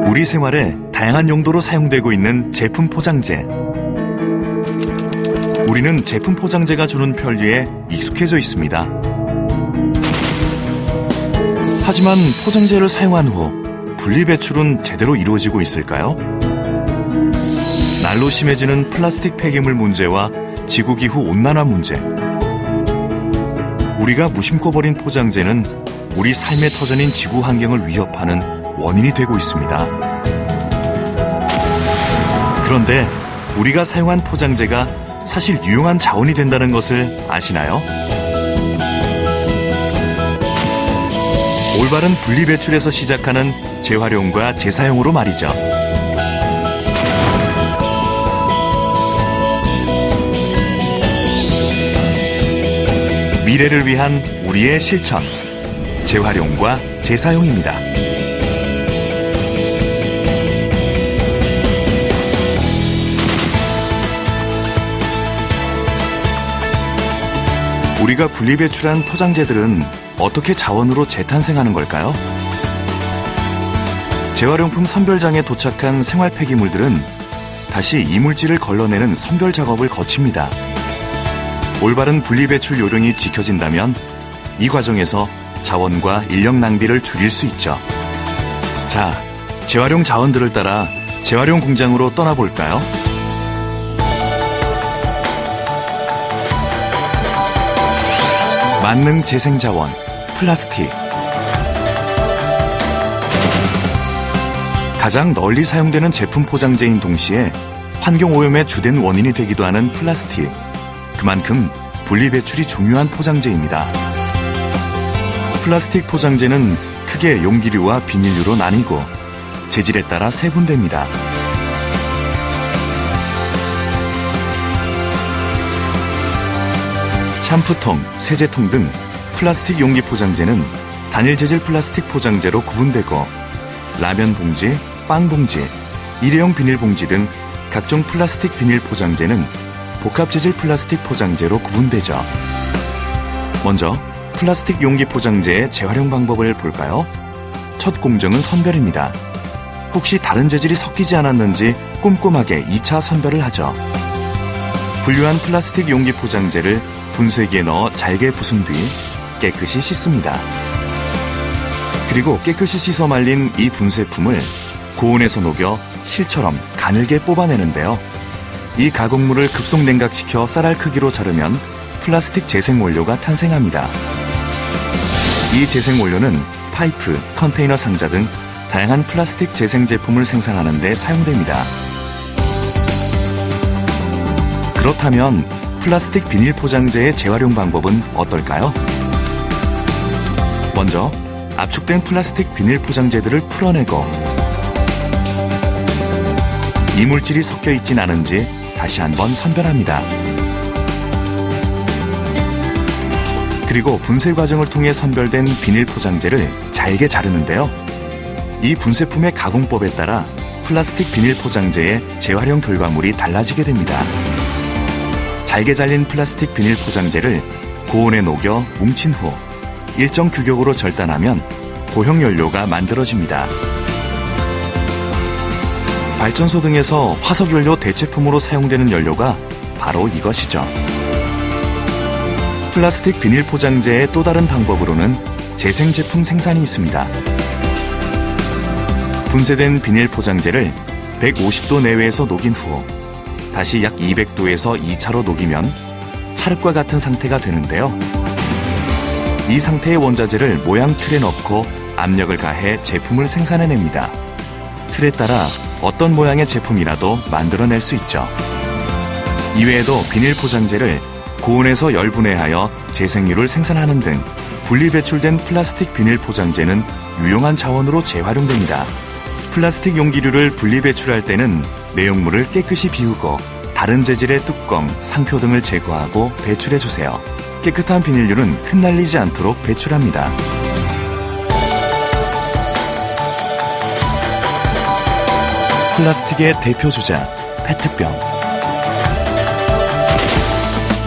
우리 생활에 다양한 용도로 사용되고 있는 제품 포장재. 우리는 제품 포장재가 주는 편리에 익숙해져 있습니다. 하지만 포장재를 사용한 후 분리배출은 제대로 이루어지고 있을까요? 날로 심해지는 플라스틱 폐기물 문제와 지구기후 온난화 문제. 우리가 무심코 버린 포장재는 우리 삶의 터전인 지구 환경을 위협하는 원인이 되고 있습니다. 그런데 우리가 사용한 포장재가 사실 유용한 자원이 된다는 것을 아시나요? 올바른 분리배출에서 시작하는 재활용과 재사용으로 말이죠. 미래를 위한 우리의 실천, 재활용과 재사용입니다. 우리가 분리배출한 포장재들은 어떻게 자원으로 재탄생하는 걸까요? 재활용품 선별장에 도착한 생활 폐기물들은 다시 이물질을 걸러내는 선별 작업을 거칩니다. 올바른 분리배출 요령이 지켜진다면 이 과정에서 자원과 인력 낭비를 줄일 수 있죠. 자, 재활용 자원들을 따라 재활용 공장으로 떠나볼까요? 만능 재생자원, 플라스틱. 가장 널리 사용되는 제품 포장재인 동시에 환경오염의 주된 원인이 되기도 하는 플라스틱. 그만큼 분리배출이 중요한 포장재입니다. 플라스틱 포장재는 크게 용기류와 비닐류로 나뉘고 재질에 따라 세분됩니다. 샴푸통, 세제통 등 플라스틱 용기 포장재는 단일 재질 플라스틱 포장재로 구분되고 라면 봉지, 빵 봉지, 일회용 비닐 봉지 등 각종 플라스틱 비닐 포장재는 복합 재질 플라스틱 포장재로 구분되죠. 먼저 플라스틱 용기 포장재의 재활용 방법을 볼까요? 첫 공정은 선별입니다. 혹시 다른 재질이 섞이지 않았는지 꼼꼼하게 2차 선별을 하죠. 분류한 플라스틱 용기 포장재를 분쇄기에 넣어 잘게 부순 뒤 깨끗이 씻습니다. 그리고 깨끗이 씻어 말린 이 분쇄품을 고온에서 녹여 실처럼 가늘게 뽑아내는데요. 이 가공물을 급속 냉각시켜 쌀알 크기로 자르면 플라스틱 재생 원료가 탄생합니다. 이 재생 원료는 파이프, 컨테이너 상자 등 다양한 플라스틱 재생 제품을 생산하는 데 사용됩니다. 그렇다면 플라스틱 비닐 포장재의 재활용 방법은 어떨까요? 먼저 압축된 플라스틱 비닐 포장재들을 풀어내고 이물질이 섞여 있진 않은지 다시 한번 선별합니다. 그리고 분쇄 과정을 통해 선별된 비닐 포장재를 잘게 자르는데요. 이 분쇄품의 가공법에 따라 플라스틱 비닐 포장재의 재활용 결과물이 달라지게 됩니다. 잘게 잘린 플라스틱 비닐 포장재를 고온에 녹여 뭉친 후 일정 규격으로 절단하면 고형 연료가 만들어집니다. 발전소 등에서 화석연료 대체품으로 사용되는 연료가 바로 이것이죠. 플라스틱 비닐 포장재의 또 다른 방법으로는 재생 제품 생산이 있습니다. 분쇄된 비닐 포장재를 150도 내외에서 녹인 후 다시 약 200도에서 2차로 녹이면 찰흙과 같은 상태가 되는데요. 이 상태의 원자재를 모양 틀에 넣고 압력을 가해 제품을 생산해냅니다. 틀에 따라 어떤 모양의 제품이라도 만들어낼 수 있죠. 이외에도 비닐 포장재를 고온에서 열분해하여 재생유를 생산하는 등 분리배출된 플라스틱 비닐 포장재는 유용한 자원으로 재활용됩니다. 플라스틱 용기류를 분리배출할 때는 내용물을 깨끗이 비우고 다른 재질의 뚜껑, 상표 등을 제거하고 배출해주세요. 깨끗한 비닐류는 흩날리지 않도록 배출합니다. 플라스틱의 대표주자, 페트병.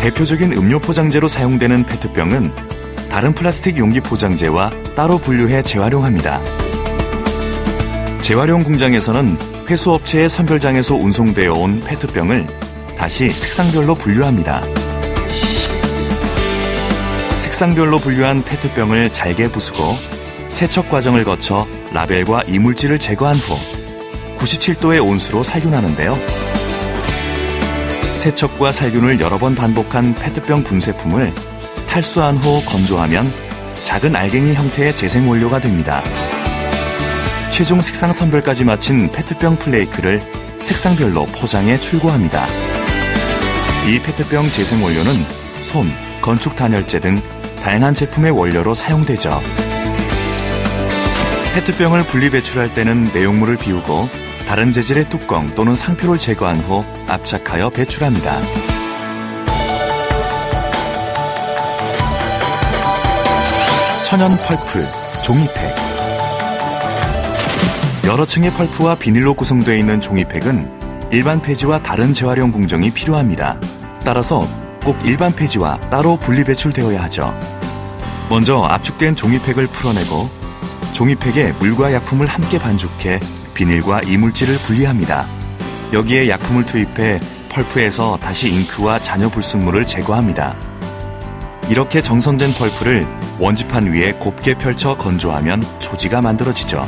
대표적인 음료 포장재로 사용되는 페트병은 다른 플라스틱 용기 포장재와 따로 분류해 재활용합니다. 재활용 공장에서는 회수업체의 선별장에서 운송되어 온 페트병을 다시 색상별로 분류합니다. 색상별로 분류한 페트병을 잘게 부수고 세척 과정을 거쳐 라벨과 이물질을 제거한 후 97도의 온수로 살균하는데요. 세척과 살균을 여러 번 반복한 페트병 분쇄품을 탈수한 후 건조하면 작은 알갱이 형태의 재생원료가 됩니다. 최종 색상 선별까지 마친 페트병 플레이크를 색상별로 포장해 출고합니다. 이 페트병 재생원료는 솜, 건축 단열재 등 다양한 제품의 원료로 사용되죠. 페트병을 분리 배출할 때는 내용물을 비우고 다른 재질의 뚜껑 또는 상표를 제거한 후 압착하여 배출합니다. 천연 펄프, 종이팩. 여러 층의 펄프와 비닐로 구성되어 있는 종이팩은 일반 폐지와 다른 재활용 공정이 필요합니다. 따라서 꼭 일반 폐지와 따로 분리 배출되어야 하죠. 먼저 압축된 종이팩을 풀어내고 종이팩에 물과 약품을 함께 반죽해 비닐과 이물질을 분리합니다. 여기에 약품을 투입해 펄프에서 다시 잉크와 잔여 불순물을 제거합니다. 이렇게 정선된 펄프를 원지판 위에 곱게 펼쳐 건조하면 초지가 만들어지죠.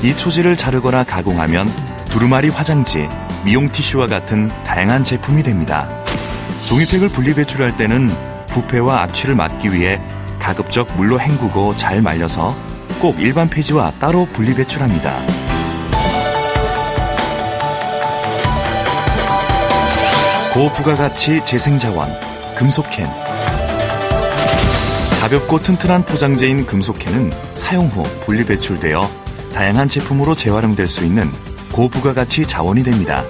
이 초지를 자르거나 가공하면 두루마리 화장지, 미용 티슈와 같은 다양한 제품이 됩니다. 종이팩을 분리 배출할 때는 부패와 압취를 막기 위해 가급적 물로 헹구고 잘 말려서 꼭 일반 폐지와 따로 분리 배출합니다. 고부가가치 재생자원, 금속캔. 가볍고 튼튼한 포장재인 금속캔은 사용 후 분리 배출되어 다양한 제품으로 재활용될 수 있는 고부가가치 자원이 됩니다.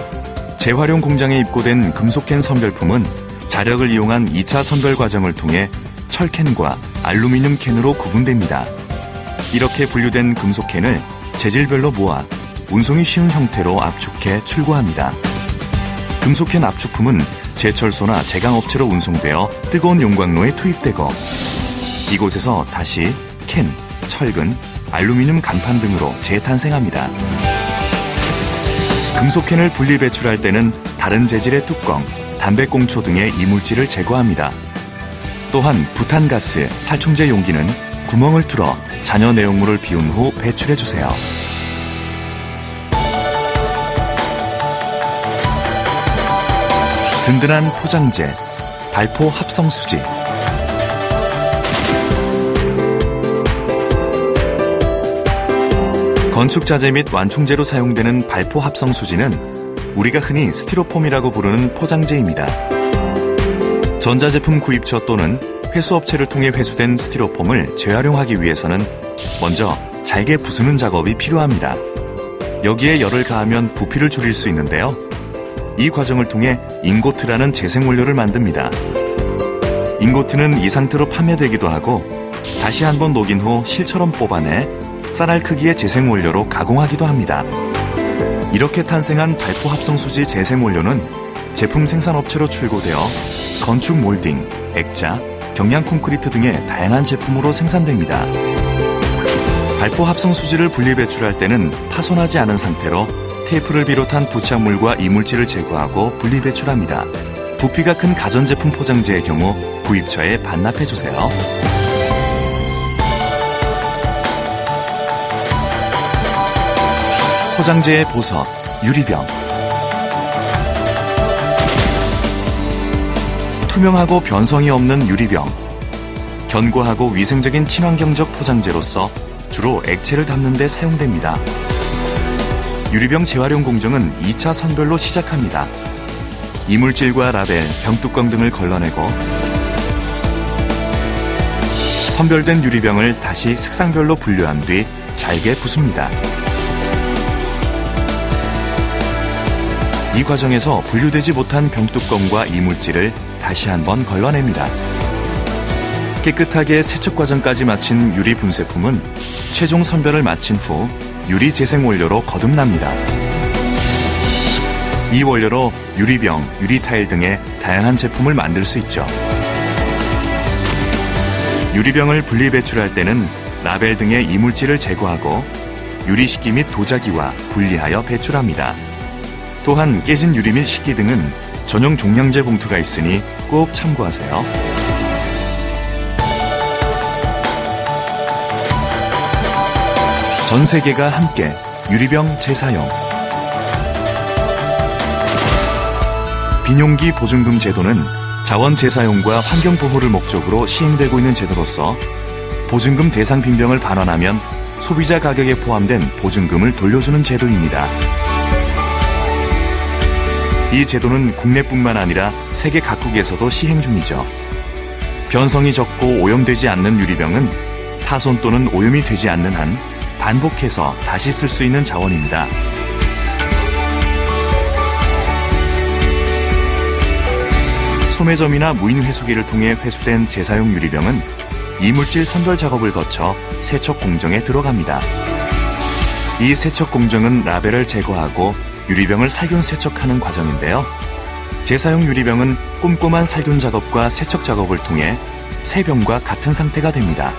재활용 공장에 입고된 금속캔 선별품은 자력을 이용한 2차 선별 과정을 통해 철캔과 알루미늄 캔으로 구분됩니다. 이렇게 분류된 금속캔을 재질별로 모아 운송이 쉬운 형태로 압축해 출고합니다. 금속캔 압축품은 제철소나 제강업체로 운송되어 뜨거운 용광로에 투입되고 이곳에서 다시 캔, 철근, 알루미늄 간판 등으로 재탄생합니다. 금속캔을 분리 배출할 때는 다른 재질의 뚜껑, 담배꽁초 등의 이물질을 제거합니다. 또한 부탄가스, 살충제 용기는 구멍을 뚫어 잔여 내용물을 비운 후 배출해주세요. 든든한 포장재, 발포 합성수지. 건축자재 및 완충재로 사용되는 발포 합성수지는 우리가 흔히 스티로폼이라고 부르는 포장재입니다. 전자제품 구입처 또는 회수업체를 통해 회수된 스티로폼을 재활용하기 위해서는 먼저 잘게 부수는 작업이 필요합니다. 여기에 열을 가하면 부피를 줄일 수 있는데요. 이 과정을 통해 잉고트라는 재생원료를 만듭니다. 잉고트는 이 상태로 판매되기도 하고 다시 한번 녹인 후 실처럼 뽑아내 쌀알 크기의 재생원료로 가공하기도 합니다. 이렇게 탄생한 발포 합성수지 재생원료는 제품 생산업체로 출고되어 건축 몰딩, 액자, 경량 콘크리트 등의 다양한 제품으로 생산됩니다. 발포 합성수지를 분리 배출할 때는 파손하지 않은 상태로 테이프를 비롯한 부착물과 이물질을 제거하고 분리 배출합니다. 부피가 큰 가전제품 포장재의 경우 구입처에 반납해주세요. 포장재의 보석, 유리병. 투명하고 변성이 없는 유리병. 견고하고 위생적인 친환경적 포장재로서 주로 액체를 담는 데 사용됩니다. 유리병 재활용 공정은 2차 선별로 시작합니다. 이물질과 라벨, 병뚜껑 등을 걸러내고 선별된 유리병을 다시 색상별로 분류한 뒤 잘게 부숩니다. 이 과정에서 분류되지 못한 병뚜껑과 이물질을 다시 한번 걸러냅니다. 깨끗하게 세척 과정까지 마친 유리 분쇄품은 최종 선별을 마친 후 유리 재생원료로 거듭납니다. 이 원료로 유리병, 유리타일 등의 다양한 제품을 만들 수 있죠. 유리병을 분리 배출할 때는 라벨 등의 이물질을 제거하고 유리식기 및 도자기와 분리하여 배출합니다. 또한 깨진 유리 및 식기 등은 전용 종량제 봉투가 있으니 꼭 참고하세요. 전 세계가 함께 유리병 재사용. 빈용기 보증금 제도는 자원 재사용과 환경 보호를 목적으로 시행되고 있는 제도로서 보증금 대상 빈병을 반환하면 소비자 가격에 포함된 보증금을 돌려주는 제도입니다. 이 제도는 국내뿐만 아니라 세계 각국에서도 시행 중이죠. 변성이 적고 오염되지 않는 유리병은 파손 또는 오염이 되지 않는 한 반복해서 다시 쓸 수 있는 자원입니다. 소매점이나 무인 회수기를 통해 회수된 재사용 유리병은 이물질 선별 작업을 거쳐 세척 공정에 들어갑니다. 이 세척 공정은 라벨을 제거하고 유리병을 살균 세척하는 과정인데요. 재사용 유리병은 꼼꼼한 살균 작업과 세척 작업을 통해 새 병과 같은 상태가 됩니다.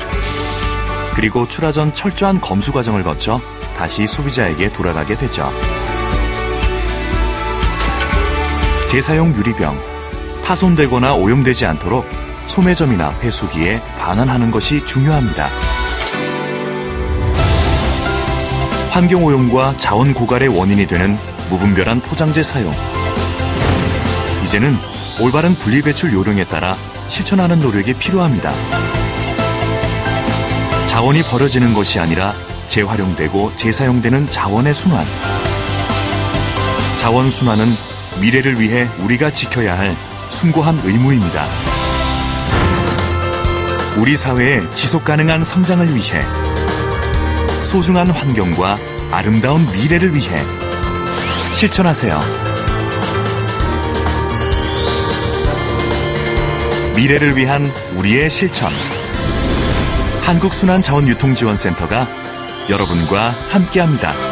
그리고 출하 전 철저한 검수 과정을 거쳐 다시 소비자에게 돌아가게 되죠. 재사용 유리병, 파손되거나 오염되지 않도록 소매점이나 회수기에 반환하는 것이 중요합니다. 환경오염과 자원 고갈의 원인이 되는 무분별한 포장재 사용. 이제는 올바른 분리배출 요령에 따라 실천하는 노력이 필요합니다. 자원이 버려지는 것이 아니라 재활용되고 재사용되는 자원의 순환. 자원 순환은 미래를 위해 우리가 지켜야 할 숭고한 의무입니다. 우리 사회의 지속가능한 성장을 위해, 소중한 환경과 아름다운 미래를 위해 실천하세요. 미래를 위한 우리의 실천. 한국순환자원유통지원센터가 여러분과 함께합니다.